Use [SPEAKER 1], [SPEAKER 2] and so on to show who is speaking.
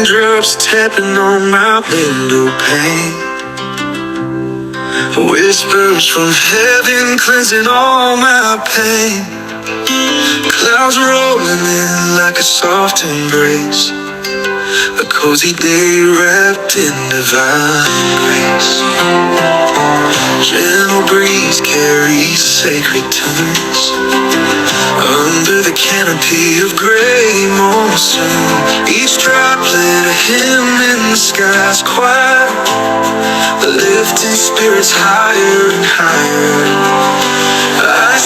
[SPEAKER 1] Raindrops tapping on my window pane. Whispers from heaven cleansing all my pain. Clouds rolling in like a soft embrace. A cozy day wrapped in divine grace. Gentle breeze carries sacred tunes under the canopy of gray monsoon. Each droplet a hymn in the sky's choir, lifting spirits higher and higher. I